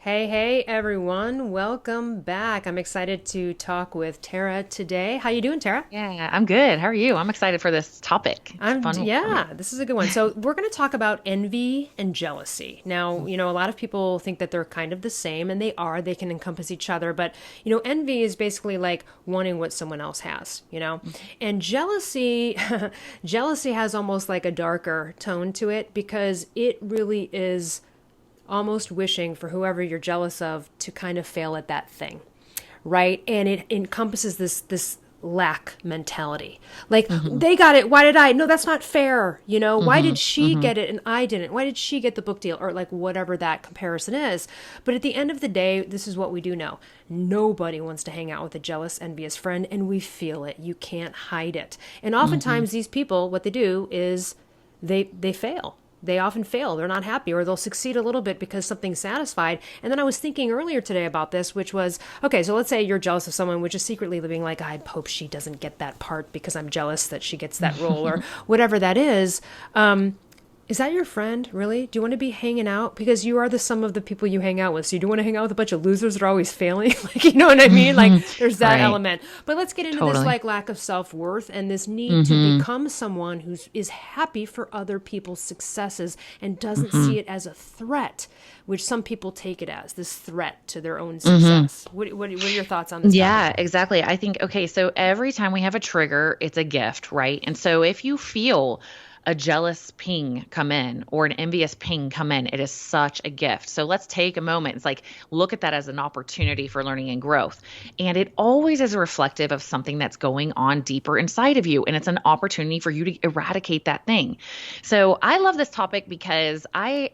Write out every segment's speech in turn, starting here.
Hey, everyone. Welcome back. I'm excited to talk with Tara today. How you doing, Tara? Yeah, I'm good. How are you? I'm excited for this topic. It's fun for me. Yeah, this is a good one. So, we're going to talk about envy and jealousy. Now, a lot of people think that they're kind of the same, and they are. They can encompass each other, but, envy is basically like wanting what someone else has. And jealousy jealousy has almost like a darker tone to it because it really is almost wishing for whoever you're jealous of to kind of fail at that thing, right? And it encompasses this lack mentality. Like, Hmm. they got it, why did I? No, that's not fair. Why Hmm. did she Hmm. get it and I didn't? Why did she get the book deal? Or like whatever that comparison is. But at the end of the day, this is what we do know. Nobody wants to hang out with a jealous, envious friend, and we feel it. You can't hide it. And Hmm. oftentimes these people, what they do is they fail. They often fail. They're not happy, or they'll succeed a little bit because something's satisfied. And then I was thinking earlier today about this, which was, okay, so let's say you're jealous of someone, which is secretly living like, I hope she doesn't get that part because I'm jealous that she gets that role, or whatever that is. Is that your friend, really? Do you want to be hanging out? Because you are the sum of the people you hang out with. So you do want to hang out with a bunch of losers that are always failing? Like, you know what I mean? Like, there's that Right. element. But let's get into this, Totally. like, lack of self-worth and this need to Hmm. become someone who is happy for other people's successes and doesn't Hmm. see it as a threat, which some people take it as, this threat to their own Hmm. success. What are your thoughts on this topic? Yeah, exactly. I think, okay, so every time we have a trigger, it's a gift, right? And so if you feel a jealous ping come in or an envious ping come in, it is such a gift. So let's take a moment. It's like, look at that as an opportunity for learning and growth. And it always is reflective of something that's going on deeper inside of you. And it's an opportunity for you to eradicate that thing. So I love this topic because I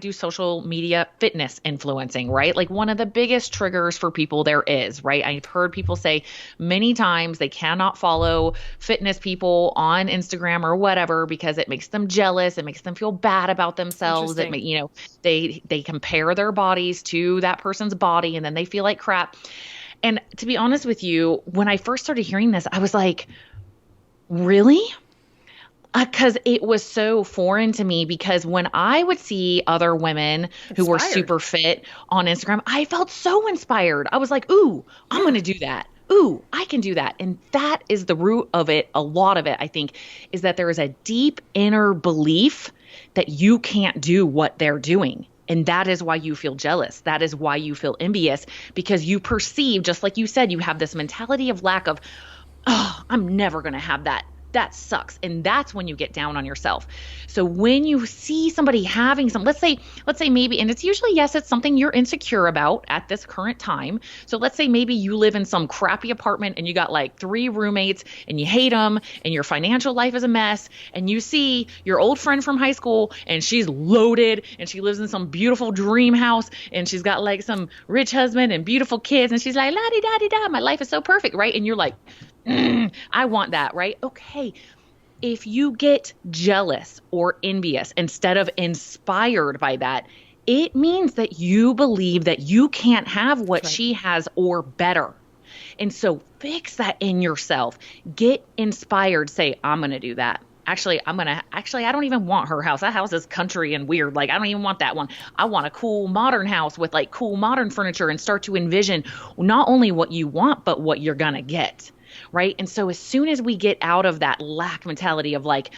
do social media fitness influencing, right? Like one of the biggest triggers for people there is, right? I've heard people say many times they cannot follow fitness people on Instagram or whatever because it makes them jealous. It makes them feel bad about themselves. Interesting. They compare their bodies to that person's body and then they feel like crap. And to be honest with you, when I first started hearing this, I was like, really? Because it was so foreign to me because when I would see other women who were Inspired. super fit on Instagram, I felt so inspired. I was like, ooh, I'm going Yeah. to do that. Ooh, I can do that. And that is the root of it. A lot of it, I think, is that there is a deep inner belief that you can't do what they're doing. And that is why you feel jealous. That is why you feel envious because you perceive, just like you said, you have this mentality of lack of, oh, I'm never going to have that. That sucks. And that's when you get down on yourself. So when you see somebody having some, let's say maybe, and it's usually, yes, it's something you're insecure about at this current time. So let's say maybe you live in some crappy apartment and you got like three roommates and you hate them and your financial life is a mess. And you see your old friend from high school and she's loaded and she lives in some beautiful dream house and she's got like some rich husband and beautiful kids. And she's like, la di da di da, my life is so perfect. Right. And you're like, I want that, right? Okay. If you get jealous or envious instead of inspired by that, it means that you believe that you can't have That's what right. she has or better. And so fix that in yourself. Get inspired. Say, I'm going to do that. Actually, I don't even want her house. That house is country and weird. Like, I don't even want that one. I want a cool modern house with like cool modern furniture and start to envision not only what you want, but what you're going to get. Right. And so as soon as we get out of that lack mentality of like,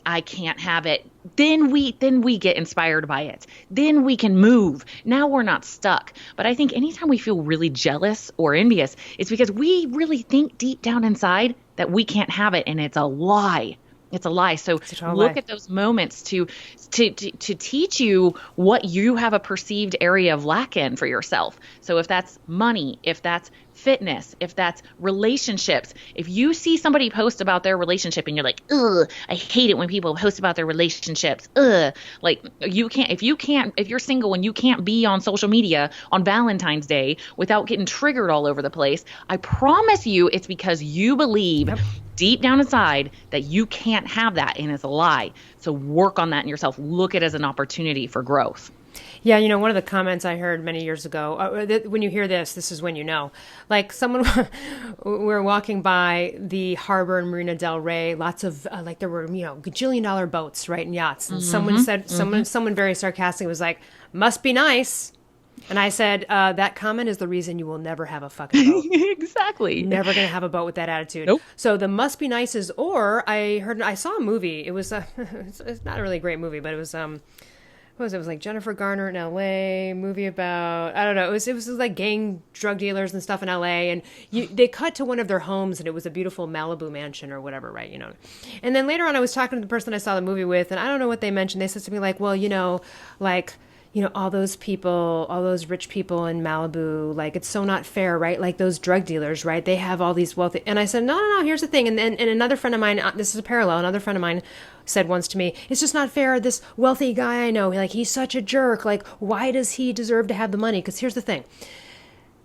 I can't have it, then we get inspired by it. Then we can move. Now we're not stuck. But I think anytime we feel really jealous or envious, it's because we really think deep down inside that we can't have it. And it's a lie. It's a lie. So It's a total look lie. at those moments to teach you what you have a perceived area of lack in for yourself. So if that's money, if that's fitness, if that's relationships, if you see somebody post about their relationship and you're like, ugh, I hate it when people post about their relationships. Ugh, like if you're single and you can't be on social media on Valentine's Day without getting triggered all over the place, I promise you it's because you believe Yep. deep down inside that you can't have that and it's a lie. So work on that in yourself. Look at it as an opportunity for growth. Yeah, one of the comments I heard many years ago, when you hear this is when you know. Like someone, we were walking by the harbor in Marina del Rey, lots of, like there were, gajillion-dollar boats, right, and yachts. And someone Hmm. said, Hmm. someone very sarcastically was like, must be nice. And I said, that comment is the reason you will never have a fucking boat. Exactly. Never going to have a boat with that attitude. Nope. So the must be nices, or I saw a movie. It was, it's not a really great movie, but it was, what was it? It was like Jennifer Garner in LA, movie about, I don't know. It was like gang drug dealers and stuff in LA. And they cut to one of their homes and it was a beautiful Malibu mansion or whatever, right? You know? And then later on I was talking to the person I saw the movie with, and I don't know what they mentioned. They said to me like, well, all those people, all those rich people in Malibu, like, it's so not fair, right? Like those drug dealers, right? They have all these wealthy. And I said, no, here's the thing. And another friend of mine, this is a parallel. Another friend of mine said once to me, it's just not fair. This wealthy guy I know, like, he's such a jerk. Like, why does he deserve to have the money? Because here's the thing.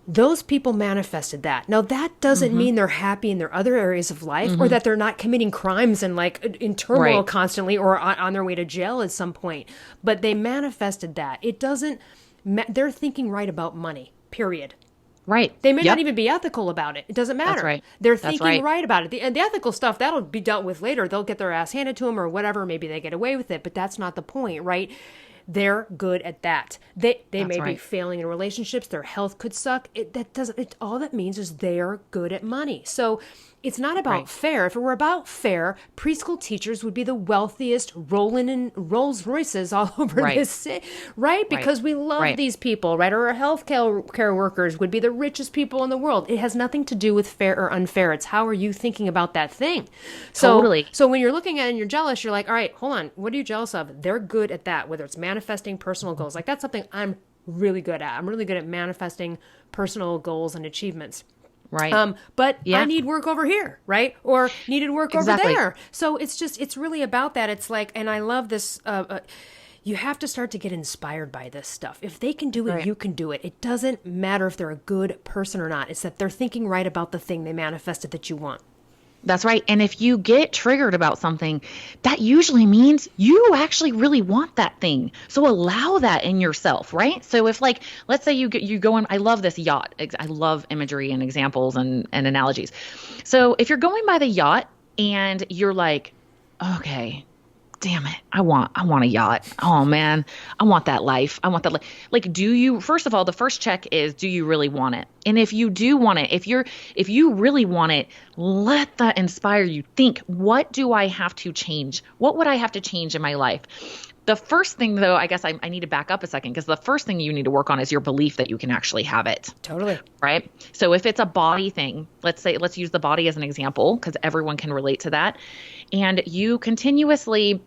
Those people manifested that. Now, that doesn't mean they're happy in their other areas of life or that they're not committing crimes and like in turmoil constantly or on their way to jail at some point. But they manifested that. It doesn't, they're thinking right about money, period. Right. They may not even be ethical about it. It doesn't matter. That's right. They're thinking right about it. And the ethical stuff, that'll be dealt with later. They'll get their ass handed to them or whatever. Maybe they get away with it, but that's not the point, right? They're good at that. They may be failing in relationships. Their health could suck. All that means is they are good at money. So it's not about fair. If it were about fair, preschool teachers would be the wealthiest, rolling in Rolls Royces all over this city, right? Because we love these people, right? Or our health care workers would be the richest people in the world. It has nothing to do with fair or unfair. It's how are you thinking about that thing? Totally. So when you're looking at it and you're jealous, you're like, all right, hold on. What are you jealous of? They're good at that, whether it's manifesting personal goals. Like that's something I'm really good at. I'm really good at manifesting personal goals and achievements. Right. But I need work over here, right? Or needed work over there. So it's really about that. It's like, and I love this, you have to start to get inspired by this stuff. If they can do it, you can do it. It doesn't matter if they're a good person or not. It's that they're thinking right about the thing they manifested that you want. That's right. And if you get triggered about something, that usually means you actually really want that thing. So allow that in yourself, right? So if like, let's say you go in, I love this yacht. I love imagery and examples and analogies. So if you're going by the yacht and you're like, okay, damn it, I want a yacht. Oh man, I want that life. I want that life. Like, first of all, the first check is, do you really want it? And if you do want it, if you really want it, let that inspire you. Think, what do I have to change? What would I have to change in my life? The first thing though, I guess I need to back up a second, because the first thing you need to work on is your belief that you can actually have it. Totally. Right? So if it's a body thing, let's use the body as an example, because everyone can relate to that. And you continuously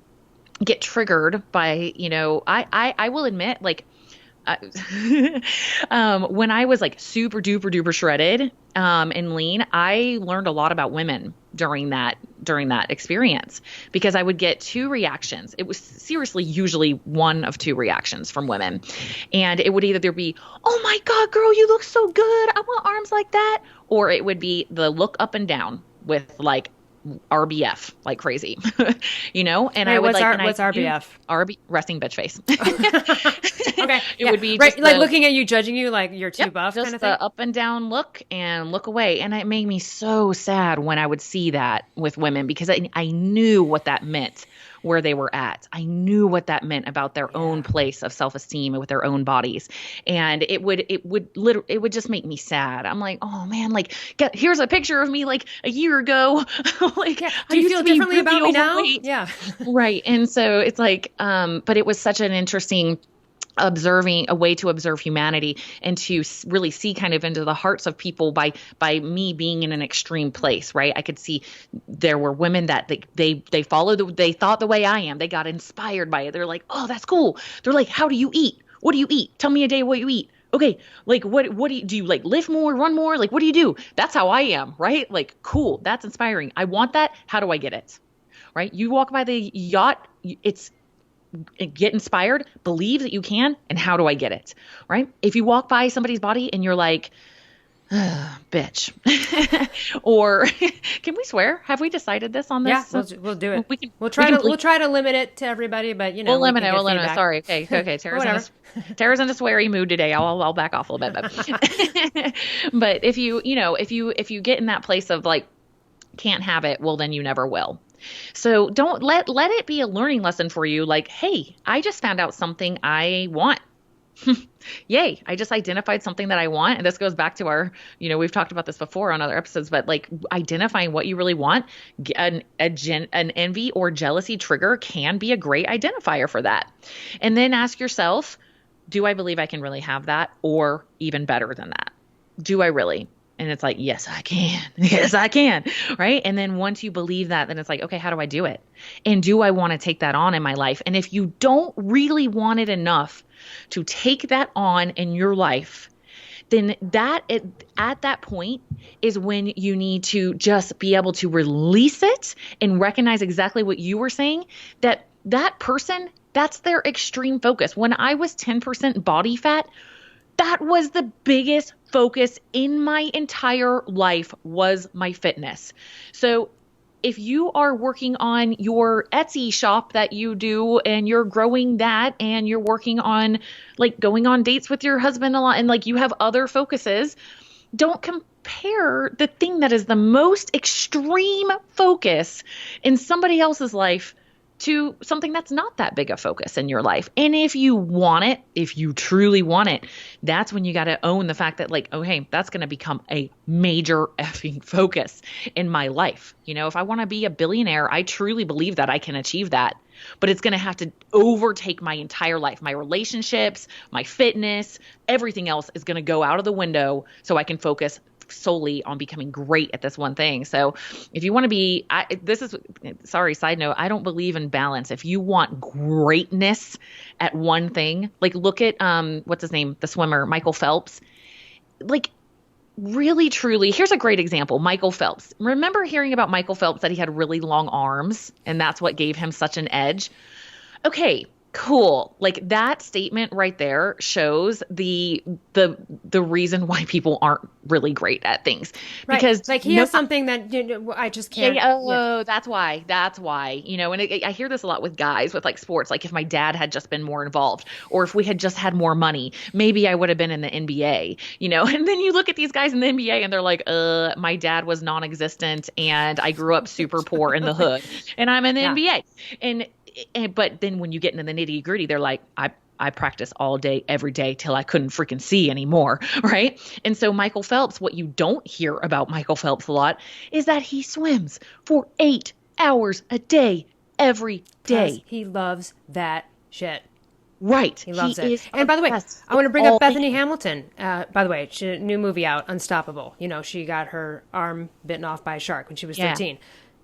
get triggered by, I will admit, like, when I was like super duper duper shredded, and lean, I learned a lot about women during that experience, because I would get two reactions. It was seriously usually one of two reactions from women. And it would either be, oh my God, girl, you look so good, I want arms like that. Or it would be the look up and down with like RBF like crazy, And Wait, I would what's RBF? Resting bitch face. Okay. It would be right, like looking at you, judging you, like you're too buff, just kind of thing. the up and down look and look away. And it made me so sad when I would see that with women, because I knew what that meant where they were at. I knew what that meant about their own place of self-esteem and with their own bodies. And it would just make me sad. I'm like, oh man, like here's a picture of me like a year ago. Like, do you feel differently about me now? Yeah. Right. And so it's like, but it was such an interesting a way to observe humanity and to really see kind of into the hearts of people by me being in an extreme place, right? I could see there were women that they followed, they thought the way I am. They got inspired by it. They're like, oh, that's cool. They're like, how do you eat? What do you eat? Tell me a day what you eat. Okay, like what do you like lift more, run more? Like, what do you do? That's how I am, right? Like, cool. That's inspiring. I want that. How do I get it? Right? You walk by the yacht, get inspired, believe that you can, and how do I get it, right? If you walk by somebody's body and you're like, bitch, or can we swear? Have we decided this on this? Yeah, we'll do it. We'll try to limit it to everybody, but we'll limit it. Sorry. Okay. Tara's in a sweary mood today. I'll back off a little bit, but if you get in that place of like, can't have it, well, then you never will. So don't let it be a learning lesson for you. Like, hey, I just found out something I want. Yay. I just identified something that I want. And this goes back to our, we've talked about this before on other episodes, but like identifying what you really want, an envy or jealousy trigger can be a great identifier for that. And then ask yourself, do I believe I can really have that? Or even better than that? Do I really? And it's like, yes, I can. Yes, I can. Right. And then once you believe that, then it's like, okay, how do I do it? And do I want to take that on in my life? And if you don't really want it enough to take that on in your life, then at that point is when you need to just be able to release it and recognize exactly what you were saying, that person, that's their extreme focus. When I was 10% body fat, that was the biggest focus in my entire life, was my fitness. So if you are working on your Etsy shop that you do and you're growing that and you're working on like going on dates with your husband a lot and like you have other focuses, don't compare the thing that is the most extreme focus in somebody else's life to something that's not that big a focus in your life. And if you want it, if you truly want it, that's when you got to own the fact that like, oh, hey, that's going to become a major effing focus in my life. If I want to be a billionaire, I truly believe that I can achieve that, but it's going to have to overtake my entire life. My relationships, my fitness, everything else is going to go out of the window so I can focus solely on becoming great at this one thing. So if you want to be, side note, I don't believe in balance. If you want greatness at one thing, like look at, what's his name? The swimmer, Michael Phelps, like really, truly, here's a great example. Michael Phelps. Remember hearing about Michael Phelps, that he had really long arms and that's what gave him such an edge? Okay. Cool. Like that statement right there shows the reason why people aren't really great at things. Right. Because like he has something that I just can't. That's why. And I hear this a lot with guys with like sports. Like if my dad had just been more involved, or if we had just had more money, maybe I would have been in the NBA. And then you look at these guys in the NBA and they're like, my dad was non-existent and I grew up super poor in the hood and I'm in the NBA. But then when you get into the nitty gritty, they're like, I practice all day, every day till I couldn't freaking see anymore. Right. And so Michael Phelps, what you don't hear about Michael Phelps a lot is that he swims for 8 hours a day, every day. He loves that shit. Right. He loves it. And by the way, I want to bring up Bethany Hamilton. By the way, new movie out, Unstoppable. She got her arm bitten off by a shark when she was 13.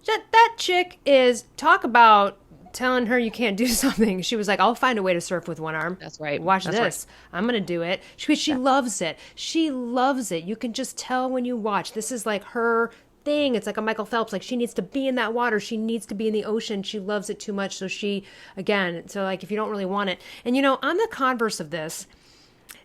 That chick is, talk about telling her you can't do something. She was like, I'll find a way to surf with one arm. That's right. Watch this. Right. I'm going to do it. She loves it. She loves it. You can just tell when you watch. This is like her thing. It's like a Michael Phelps. Like she needs to be in that water. She needs to be in the ocean. She loves it too much. So like if you don't really want it. And on the converse of this,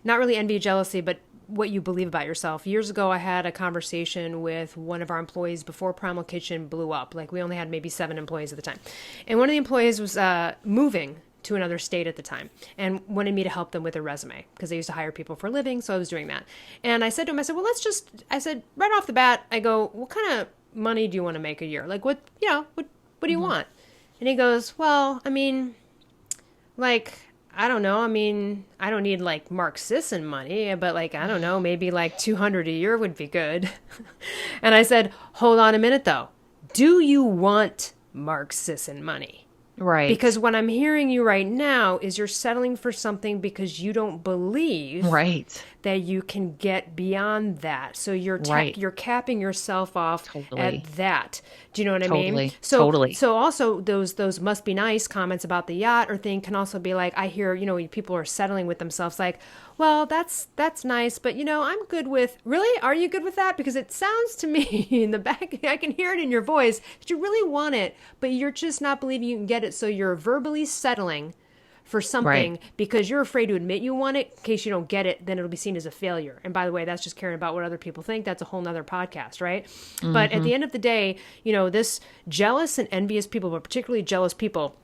not really envy, jealousy, but what you believe about yourself. Years ago, I had a conversation with one of our employees before Primal Kitchen blew up. Like we only had maybe 7 employees at the time. And one of the employees was moving to another state at the time and wanted me to help them with a resume because they used to hire people for a living. So I was doing that. And I said to him, well, I said, right off the bat, I go, what kind of money do you want to make a year? Like what do you want? And he goes, well, I don't know. I don't need like Mark Sisson money, but like, I don't know, maybe like 200 a year would be good. And I said, hold on a minute though. Do you want Mark Sisson money? Right. Because what I'm hearing you right now is you're settling for something because you don't believe that you can get beyond that. So you're capping yourself off at that. Do you know what I mean? So also those must be nice comments about the yacht or thing can also be like, I hear, people are settling with themselves like, well, that's nice, but I'm good with, really? Are you good with that? Because it sounds to me in the back, I can hear it in your voice that you really want it, but you're just not believing you can get it. So you're verbally settling for something because you're afraid to admit you want it. In case you don't get it, then it'll be seen as a failure. And by the way, that's just caring about what other people think. That's a whole nother podcast, right? Mm-hmm. But at the end of the day, this jealous and envious people, but particularly jealous people,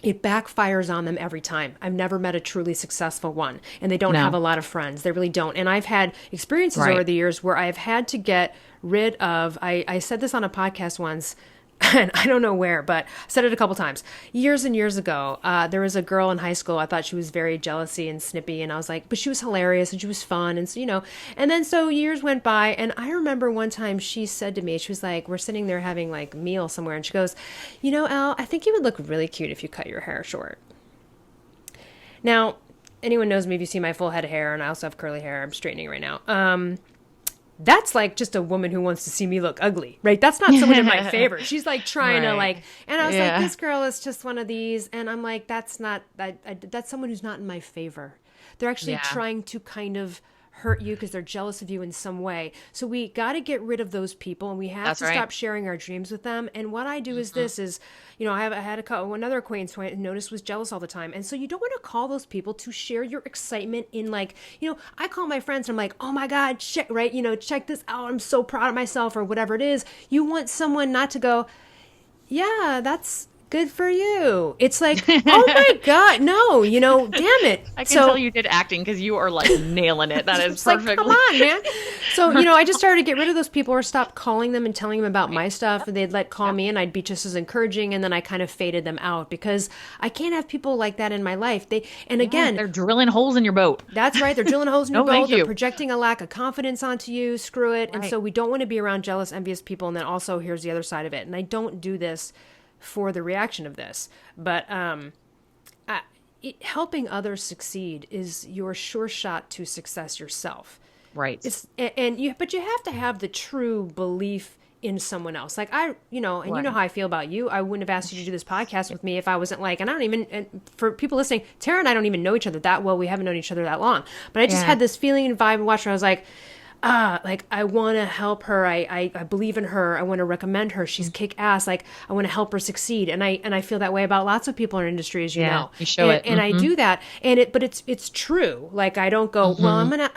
it backfires on them every time. I've never met a truly successful one, and they don't have a lot of friends. They really don't. And I've had experiences over the years where I've had to get rid of, I said this on a podcast once, and I don't know where, but I said it a couple times. Years and years ago, there was a girl in high school. I thought she was very jealousy and snippy, and I was like, but she was hilarious and she was fun, and so, and then so years went by, and I remember one time she said to me, she was like, we're sitting there having like meal somewhere, and she goes, Elle, I think you would look really cute if you cut your hair short. Now, anyone knows me, if you see my full head of hair, and I also have curly hair, I'm straightening right now. That's like just a woman who wants to see me look ugly, right? That's not someone in my favor. She's like trying to like, and I was like, this girl is just one of these. And I'm like, that's not, that's someone who's not in my favor. They're actually trying to kind of hurt you because they're jealous of you in some way. So we got to get rid of those people, and we have to stop sharing our dreams with them. And what I do is this is, I had another acquaintance who I noticed was jealous all the time. And so you don't want to call those people to share your excitement in like, I call my friends and I'm like, oh my God, check this out. I'm so proud of myself or whatever it is. You want someone not to go, yeah, that's good for you. It's like, oh my God, no, damn it. I can tell you did acting because you are like nailing it. That is perfect. Like, come on, man. So, I just started to get rid of those people or stop calling them and telling them about my stuff. They'd call me and I'd be just as encouraging. And then I kind of faded them out because I can't have people like that in my life. Again, they're drilling holes in your boat. That's right. They're drilling holes in your boat. Thank you. They're projecting a lack of confidence onto you. Screw it. Right. And so we don't want to be around jealous, envious people. And then also here's the other side of it. And I don't do this for the reaction of this, but helping others succeed is your sure shot to success yourself. Right. But you have to have the true belief in someone else. Like you know how I feel about you. I wouldn't have asked you to do this podcast with me if I wasn't like, and I don't even, and for people listening, Tara and I don't even know each other that well. We haven't known each other that long, but I just had this feeling and vibe and watch her. I was like, I want to help her. I believe in her. I want to recommend her. She's kick ass. Like, I want to help her succeed. And I feel that way about lots of people in our industry, as you know. You show it. And I do that. But it's true. Like, I don't go, well,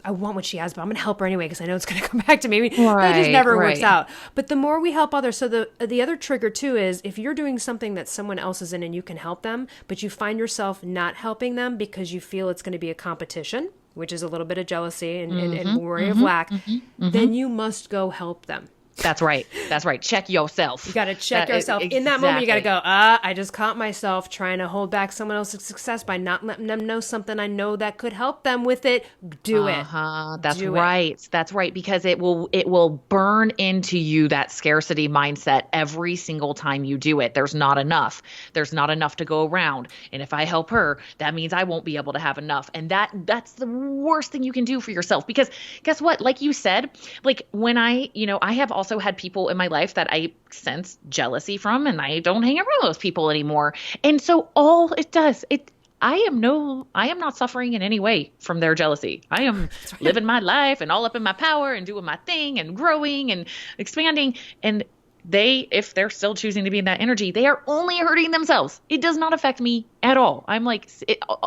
I want what she has, but I'm going to help her anyway because I know it's going to come back to me. That just never works out. But the more we help others, so the other trigger too is if you're doing something that someone else is in and you can help them, but you find yourself not helping them because you feel it's going to be a competition, which is a little bit of jealousy and worry of lack, then you must go help them. That's right. That's right. Check yourself. You got to check yourself. In that moment, you got to go, I just caught myself trying to hold back someone else's success by not letting them know something I know that could help them with it. Do it. That's right. That's right. Because it will burn into you that scarcity mindset every single time you do it. There's not enough. There's not enough to go around. And if I help her, that means I won't be able to have enough. And that's the worst thing you can do for yourself. Because guess what? Like you said, like when I have also had people in my life that I sense jealousy from, and I don't hang around those people anymore. And so all it does, I am not suffering in any way from their jealousy. I am living my life and all up in my power and doing my thing and growing and expanding. And if they're still choosing to be in that energy, they are only hurting themselves. It does not affect me at all. I'm like,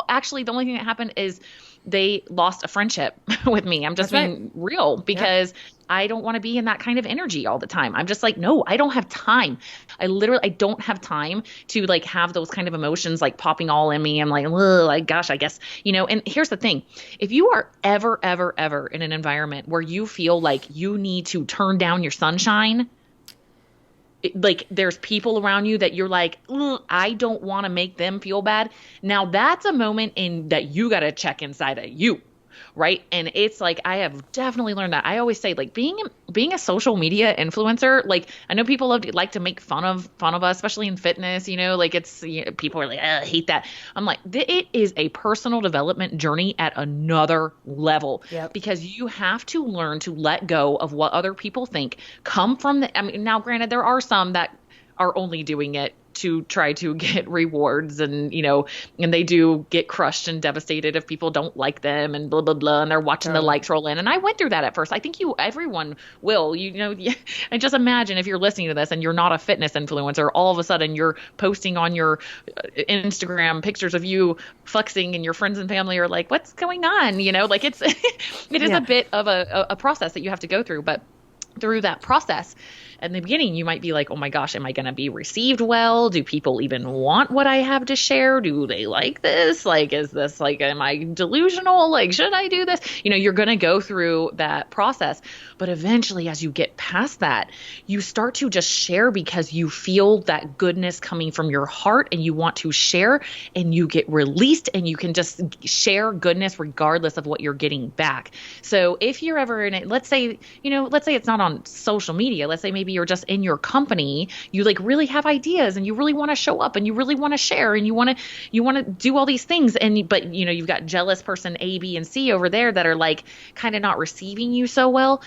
actually, the only thing that happened is they lost a friendship with me. I'm just being real because I don't want to be in that kind of energy all the time. I'm just like, no, I don't have time. I don't have time to like have those kind of emotions like popping all in me. I'm like, gosh, I guess, and here's the thing. If you are ever, ever, ever in an environment where you feel like you need to turn down your sunshine, like there's people around you that you're like, I don't want to make them feel bad. Now that's a moment that you got to check inside of you. Right. And it's like, I have definitely learned that. I always say like being a social media influencer, like I know people like to make fun of us, especially in fitness, like it's, people are like, I hate that. I'm like, it is a personal development journey at another level because you have to learn to let go of what other people think now granted, there are some that are only doing it to try to get rewards and, and they do get crushed and devastated if people don't like them and blah, blah, blah. And they're watching the likes roll in. And I went through that at first. I think everyone will, and just imagine if you're listening to this and you're not a fitness influencer, all of a sudden you're posting on your Instagram pictures of you flexing and your friends and family are like, what's going on? Like it is a bit of a process that you have to go through, but through that process. In the beginning, you might be like, oh my gosh, am I going to be received well? Do people even want what I have to share? Do they like this? Like, is this like, am I delusional? Like, should I do this? You're going to go through that process. But eventually, as you get past that, you start to just share because you feel that goodness coming from your heart and you want to share, and you get released and you can just share goodness regardless of what you're getting back. So if you're ever in it, let's say it's not on social media. Let's say maybe you're just in your company, you like really have ideas and you really want to show up and you really want to share and you want to do all these things. But you've got jealous person A, B, and C over there that are like kind of not receiving you so well.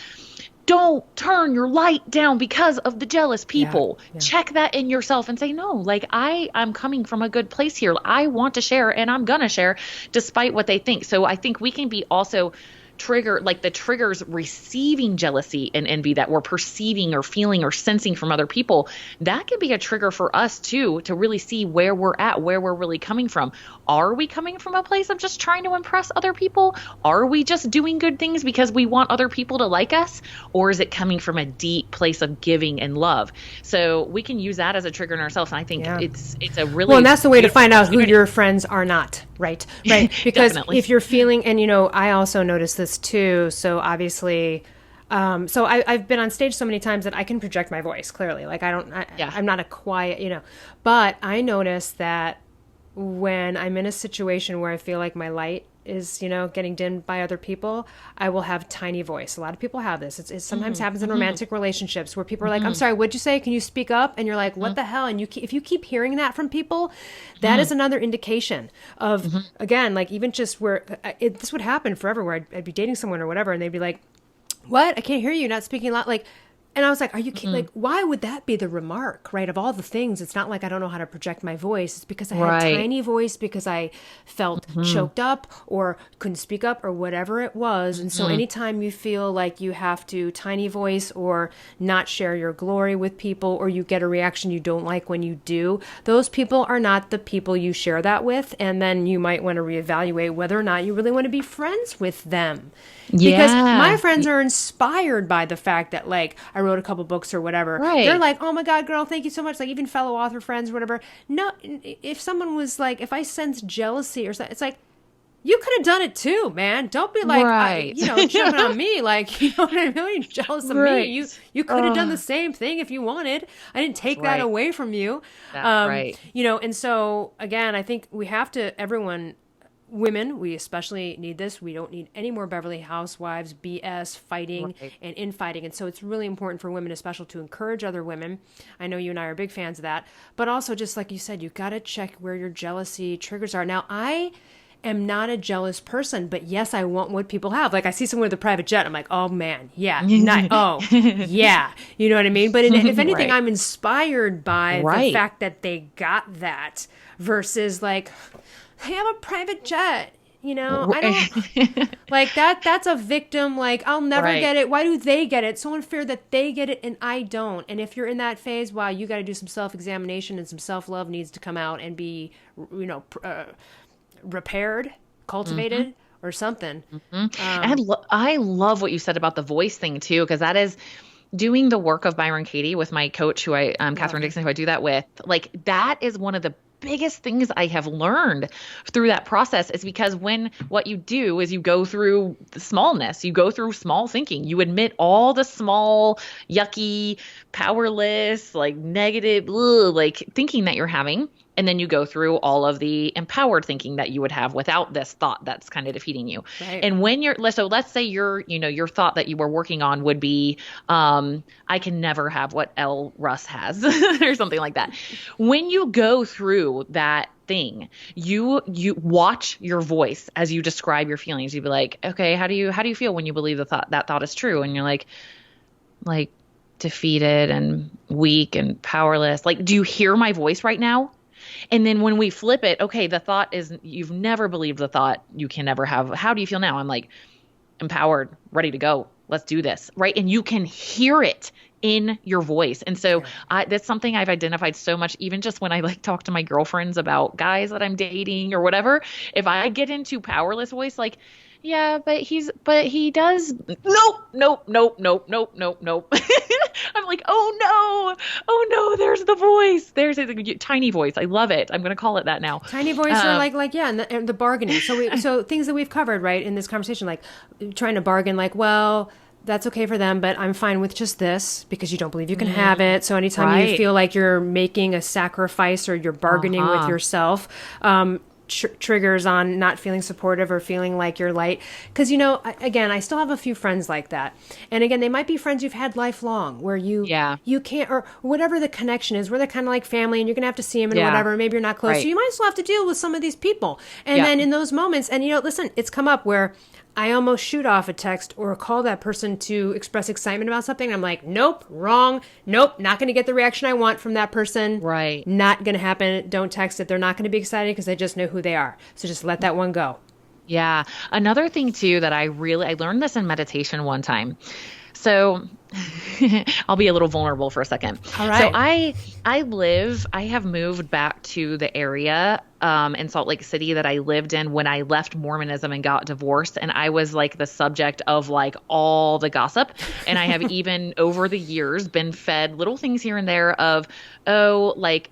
Don't turn your light down because of the jealous people. Yeah. Check that in yourself and say, no, like I'm coming from a good place here. I want to share and I'm going to share despite what they think. So I think we can be also the triggers receiving jealousy and envy that we're perceiving or feeling or sensing from other people. That can be a trigger for us too, to really see where we're at, where we're really coming from. Are we coming from a place of just trying to impress other people? Are we just doing good things because we want other people to like us? Or is it coming from a deep place of giving and love? So we can use that as a trigger in ourselves. And I think it's a really well, and that's the way to find out who your friends are not, right? Because if you're feeling, and I also noticed this too. So obviously, I've been on stage so many times that I can project my voice clearly. Like I'm not a quiet, but I notice that when I'm in a situation where I feel like my light is, getting dimmed by other people, I will have tiny voice. A lot of people have this. It sometimes happens in romantic relationships where people are like, I'm sorry, what'd you say? Can you speak up? And you're like, what the hell? And if you keep hearing that from people, that is another indication of, again, like even just where this would happen forever, where I'd be dating someone or whatever, and they'd be like, what? I can't hear you. You're not speaking loud. Like, and I was like, are you like, why would that be the remark, right? Of all the things, it's not like I don't know how to project my voice. It's because I had a tiny voice, because I felt choked up or couldn't speak up or whatever it was. And so anytime you feel like you have to tiny voice or not share your glory with people, or you get a reaction you don't like when you do, those people are not the people you share that with. And then you might want to reevaluate whether or not you really want to be friends with them. Because my friends are inspired by the fact that, like, I wrote a couple books or whatever. Right. They're like, oh my God, girl, thank you so much. Like, even fellow author friends or whatever. No, if someone was like, if I sense jealousy or something, it's like, you could have done it too, man. Don't be like, jumping on me. Like, you know what I mean? You're jealous of me. You could have done the same thing if you wanted. I didn't take that away from you. That's right. And so, again, I think we have to, women, we especially need this. We don't need any more Beverly Housewives, BS, fighting and infighting. And so it's really important for women, especially, to encourage other women. I know you and I are big fans of that. But also, just like you said, you've got to check where your jealousy triggers are. Now, I am not a jealous person, but yes, I want what people have. Like, I see someone with a private jet, I'm like, oh man, yeah, nice. Oh, yeah. You know what I mean? But if anything, I'm inspired by the fact that they got that versus like, they have a private jet, I don't like that. That's a victim. Like, I'll never get it. Why do they get it? It's so unfair that they get it and I don't. And if you're in that phase, wow, you got to do some self-examination, and some self-love needs to come out and be, repaired, cultivated, or something. And I love what you said about the voice thing too, because that is doing the work of Byron Katie with my coach, who Catherine Dixon, who I do that with. Like, that is one of the biggest things I have learned through that process, is because what you do is you go through the smallness, you go through small thinking, you admit all the small, yucky, powerless, like negative, like thinking that you're having. And then you go through all of the empowered thinking that you would have without this thought that's kind of defeating you. Right. And when let's say your thought that you were working on would be, I can never have what L. Russ has or something like that. When you go through that thing, you watch your voice as you describe your feelings. You'd be like, okay, how do you feel when you believe that thought is true? And you're like defeated and weak and powerless. Like, do you hear my voice right now? And then when we flip it, okay, the thought is, you've never believed the thought you can never have. How do you feel now? I'm like, empowered, ready to go. Let's do this. Right. And you can hear it in your voice. And so that's something I've identified so much, even just when I like talk to my girlfriends about guys that I'm dating or whatever. If I get into powerless voice, like, yeah, but he does. Nope, nope, nope, nope, nope, nope, nope. I'm like, oh no, there's the voice. There's a tiny voice. I love it. I'm going to call it that now. Tiny voice, or yeah, and the bargaining. So things that we've covered, right, in this conversation, like trying to bargain, like, well, that's okay for them, but I'm fine with just this because you don't believe you can have it. So anytime you feel like you're making a sacrifice or you're bargaining with yourself, triggers on not feeling supportive or feeling like you're light. Because, again, I still have a few friends like that. And again, they might be friends you've had lifelong where you can't, or whatever the connection is, where they're kind of like family and you're going to have to see them and whatever. Maybe you're not close. So you might still have to deal with some of these people. And then in those moments, and listen, it's come up where I almost shoot off a text or call that person to express excitement about something. I'm like, nope, wrong. Nope, not going to get the reaction I want from that person. Right. Not going to happen. Don't text it. They're not going to be excited because they just know who they are. So just let that one go. Yeah. Another thing too that I learned this in meditation one time. So I'll be a little vulnerable for a second. All right. So I have moved back to the area in Salt Lake City that I lived in when I left Mormonism and got divorced. And I was like the subject of like all the gossip. And I have even over the years been fed little things here and there of, I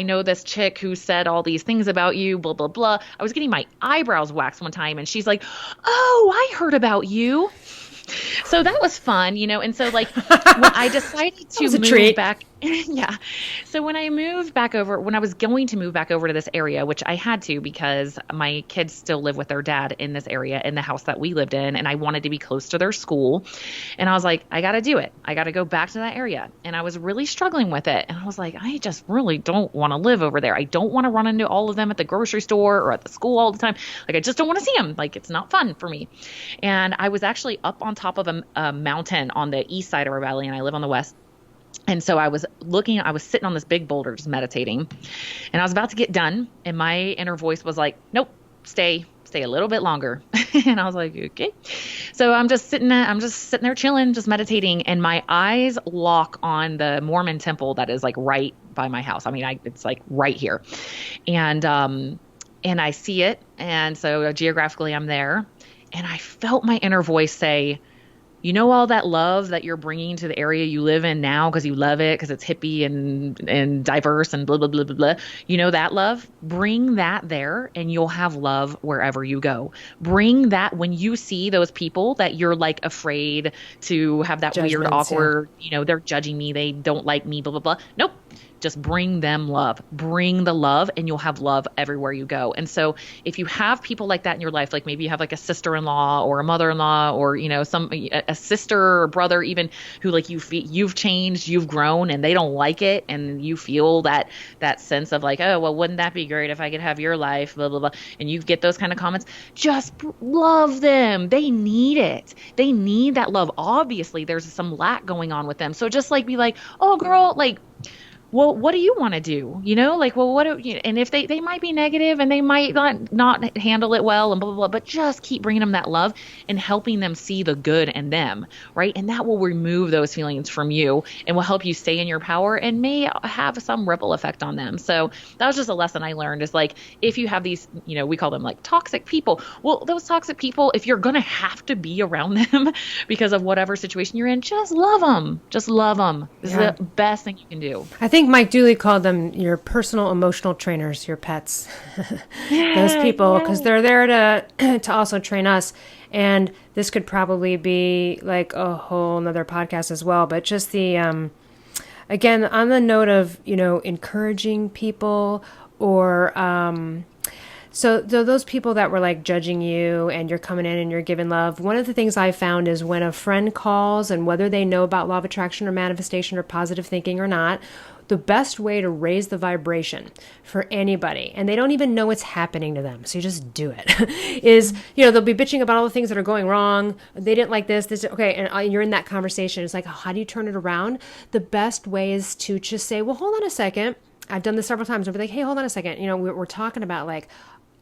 know this chick who said all these things about you, blah, blah, blah. I was getting my eyebrows waxed one time and she's like, oh, I heard about you. So that was fun, and so like when I decided to move back, So when I moved back over, when I was going to move back over to this area, which I had to because my kids still live with their dad in this area in the house that we lived in, and I wanted to be close to their school. And I was like, I got to do it. I got to go back to that area. And I was really struggling with it. And I was like, I just really don't want to live over there. I don't want to run into all of them at the grocery store or at the school all the time. Like, I just don't want to see them. Like, it's not fun for me. And I was actually up on top of a mountain on the east side of our valley, and I live on the west. And so I was sitting on this big boulder just meditating, and I was about to get done. And my inner voice was like, nope, stay a little bit longer. And I was like, okay. So I'm just sitting there chilling, just meditating. And my eyes lock on the Mormon temple that is like right by my house. I mean, it's like right here. And I see it. And so geographically I'm there, and I felt my inner voice say, you know, all that love that you're bringing to the area you live in now because you love it, because it's hippie and diverse and blah, blah, blah, blah, blah. You know that love? Bring that there and you'll have love wherever you go. Bring that when you see those people that you're like afraid to have that weird, awkward, they're judging me, they don't like me, blah, blah, blah. Nope. Just bring them love. Bring the love, and you'll have love everywhere you go. And so if you have people like that in your life, like maybe you have like a sister-in-law or a mother-in-law or, a sister or brother even who like you've changed, you've grown, and they don't like it. And you feel that sense of like, oh, well, wouldn't that be great if I could have your life, blah, blah, blah. And you get those kind of comments. Just love them. They need it. They need that love. Obviously, there's some lack going on with them. So just like be like, oh, girl, like, well, what do you want to do? And if they might be negative and they might not handle it well and blah, blah, blah, but just keep bringing them that love and helping them see the good in them, right? And that will remove those feelings from you and will help you stay in your power and may have some ripple effect on them. So that was just a lesson I learned is like, if you have these, we call them like toxic people. Well, those toxic people, if you're going to have to be around them because of whatever situation you're in, just love them. Just love them. This is the best thing you can do. I think Mike Dooley called them your personal emotional trainers, your pets. Those people, because they're there to also train us. And this could probably be like a whole nother podcast as well. But just the, again, on the note of, encouraging people or, so those people that were like judging you and you're coming in and you're giving love, one of the things I found is when a friend calls, and whether they know about law of attraction or manifestation or positive thinking or not, the best way to raise the vibration for anybody, and they don't even know what's happening to them, so you just do it, is, they'll be bitching about all the things that are going wrong. They didn't like this, okay, and you're in that conversation. It's like, how do you turn it around? The best way is to just say, well, hold on a second. I've done this several times. I'll be like, hey, hold on a second. We're talking about like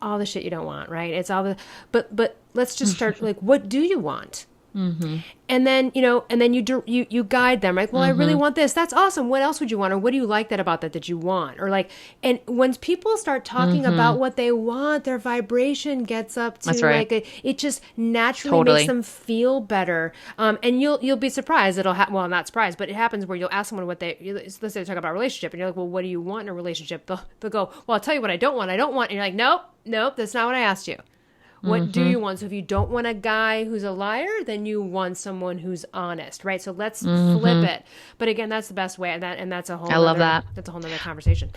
all the shit you don't want, right? It's all the, but let's just start like, what do you want? Mm-hmm. And then, you guide them, right? Well, I really Mm-hmm. want this. That's awesome. What else would you want? Or what do you like that about that you want? Or like, and when people start talking Mm-hmm. about what they want, their vibration gets up That's to right. like it just naturally makes Totally. them feel better. And you'll be surprised. Well, not surprised, but it happens where you'll ask someone what let's say they talk about a relationship, and you're like, well, what do you want in a relationship? They'll go, well, I'll tell you what I don't want. I don't want. And you're like, nope, that's not what I asked you. What do Mm-hmm. you want? So if you don't want a guy who's a liar, then you want someone who's honest, right? So let's flip Mm-hmm. it. But again, that's the best way, and that's a whole I love nother that. that's a whole nother conversation.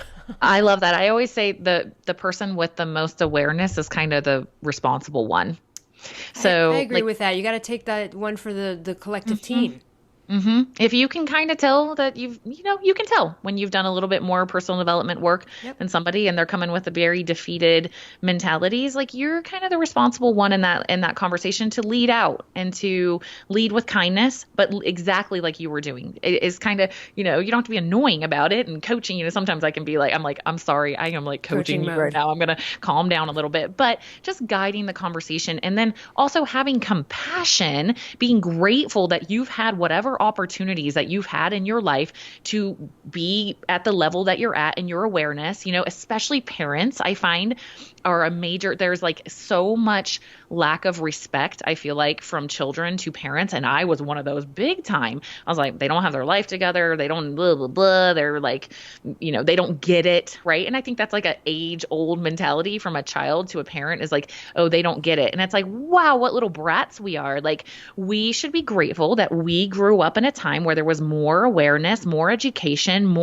I love that. I always say the person with the most awareness is kind of the responsible one. I So agree like, with that. You got to take that one for the collective team. if you can kind of tell that you can tell when you've done a little bit more personal development work Yep. than somebody and they're coming with a very defeated mentalities, like you're kind of the responsible one in that conversation to lead out and to lead with kindness, but exactly like you were doing. It is kind of, you don't have to be annoying about it and coaching, sometimes I can be like, I'm sorry, I am like coaching Coaching you right mode. now. I'm going to calm down a little bit, but just guiding the conversation and then also having compassion, being grateful that you've had whatever opportunities that you've had in your life to be at the level that you're at in your awareness, especially parents, I find there's like so much lack of respect, I feel like, from children to parents. And I was one of those big time. I was like, they don't have their life together. They don't blah, blah, blah. They're like, they don't get it. Right. And I think that's like an age old mentality from a child to a parent is like, oh, they don't get it. And it's like, wow, what little brats we are. Like, we should be grateful that we grew up in a time where there was more awareness, more education,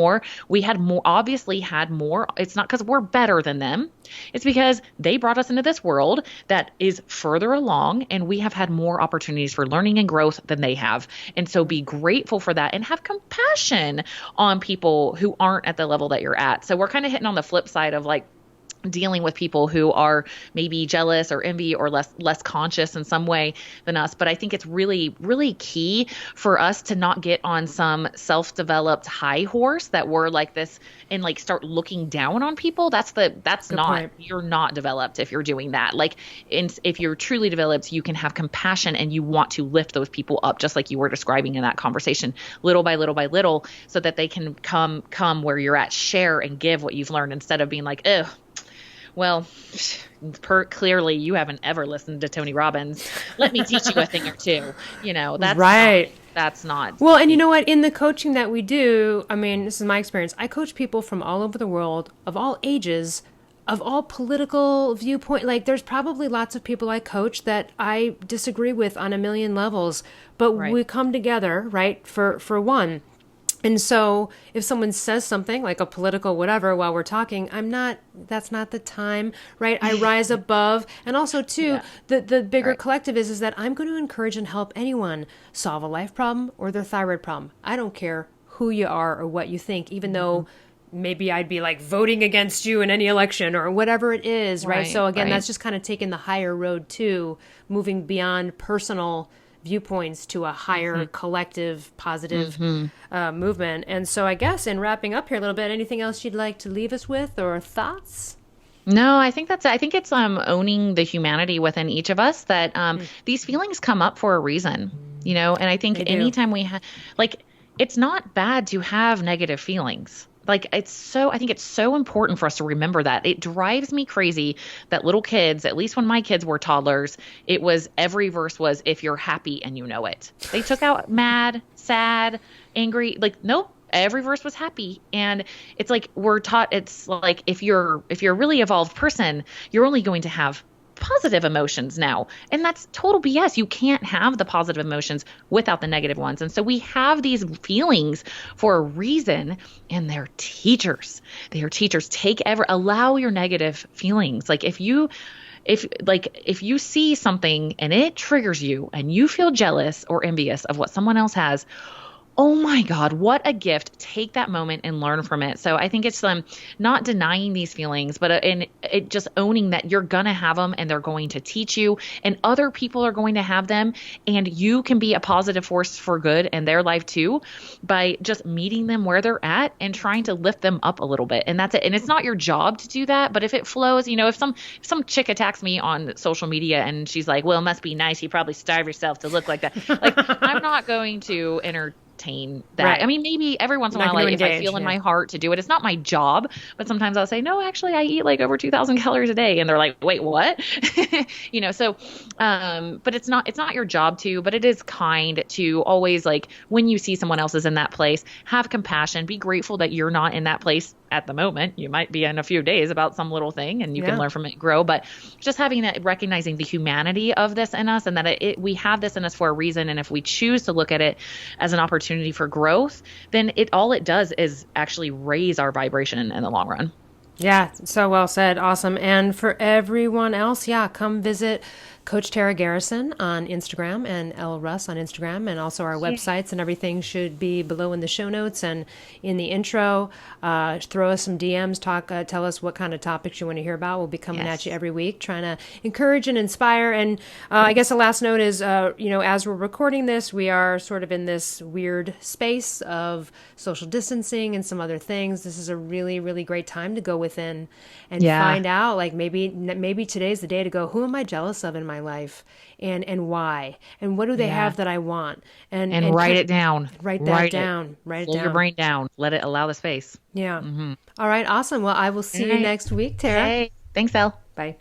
obviously had more. It's not because we're better than them. It's because they brought us into this world that is further along and we have had more opportunities for learning and growth than they have. And so be grateful for that and have compassion on people who aren't at the level that you're at. So we're kind of hitting on the flip side of like dealing with people who are maybe jealous or envy or less conscious in some way than us. But I think it's really, really key for us to not get on some self-developed high horse that we're like this and like start looking down on people. Good point. You're not developed if you're doing that. Like, if you're truly developed, you can have compassion and you want to lift those people up, just like you were describing in that conversation, little by little, so that they can come where you're at, share and give what you've learned instead of being like, ugh, well, clearly you haven't ever listened to Tony Robbins. Let me teach you a thing or two. That's Right. that's not. Well, and you know what? In the coaching that we do, I mean, this is my experience. I coach people from all over the world, of all ages, of all political viewpoint. Like, there's probably lots of people I coach that I disagree with on a million levels, but Right. we come together, right, for one. And so if someone says something like a political whatever while we're talking, that's not the time, right? I rise above. And also too, Yeah. the bigger Right. collective is that I'm going to encourage and help anyone solve a life problem or their thyroid problem. I don't care who you are or what you think, even though maybe I'd be like voting against you in any election or whatever it is, right? Right, So again, right. that's just kind of taking the higher road too, moving beyond personal viewpoints to a higher collective positive movement. And so I guess in wrapping up here a little bit, anything else you'd like to leave us with or thoughts? No, I think it's owning the humanity within each of us that these feelings come up for a reason, and I think They do. anytime we have, like, it's not bad to have negative feelings. Like, I think it's so important for us to remember that. It drives me crazy that little kids, at least when my kids were toddlers, every verse was, if you're happy and you know it. They took out mad, sad, angry, like, nope. Every verse was happy. And it's like, we're taught, it's like, if you're a really evolved person, you're only going to have positive emotions now. And that's total BS. You can't have the positive emotions without the negative ones. And so we have these feelings for a reason, and they're teachers. They are teachers. Allow your negative feelings. Like, if you see something and it triggers you and you feel jealous or envious of what someone else has, Oh my God, what a gift. Take that moment and learn from it. So I think it's not denying these feelings, but in it just owning that you're going to have them and they're going to teach you and other people are going to have them and you can be a positive force for good in their life too by just meeting them where they're at and trying to lift them up a little bit. And that's it. And it's not your job to do that, but if it flows, if some chick attacks me on social media and she's like, well, it must be nice. You probably starve yourself to look like that. Like I'm not going to entertain that. Right. I mean, maybe every once in a while, like, if I feel in my heart to do it, it's not my job, but sometimes I'll say, no, actually I eat like over 2,000 calories a day. And they're like, wait, what? But it's not your job to, but it is kind to always, like, when you see someone else is in that place, have compassion, be grateful that you're not in that place at the moment. You might be in a few days about some little thing and you can learn from it, grow, but just having that, recognizing the humanity of this in us and that we have this in us for a reason. And if we choose to look at it as an opportunity for growth, then all it does is actually raise our vibration in the long run. Yeah, so well said. Awesome. And for everyone else, come visit Coach Tara Garrison on Instagram and L Russ on Instagram, and also our websites and everything should be below in the show notes and in the intro. Throw us some DMs, tell us what kind of topics you want to hear about. We'll be coming at you every week, trying to encourage and inspire. And I guess the last note is, as we're recording this, we are sort of in this weird space of social distancing and some other things. This is a really, really great time to go within and find out, like maybe today's the day to go, who am I jealous of in my life and why? And what do they have that I want? And write it down. Write that down. Write it down. Slow your brain down. Let it allow the space. Yeah. Mm-hmm. All right. Awesome. Well, I will see you next week, Tara. Hey, thanks, Elle. Bye.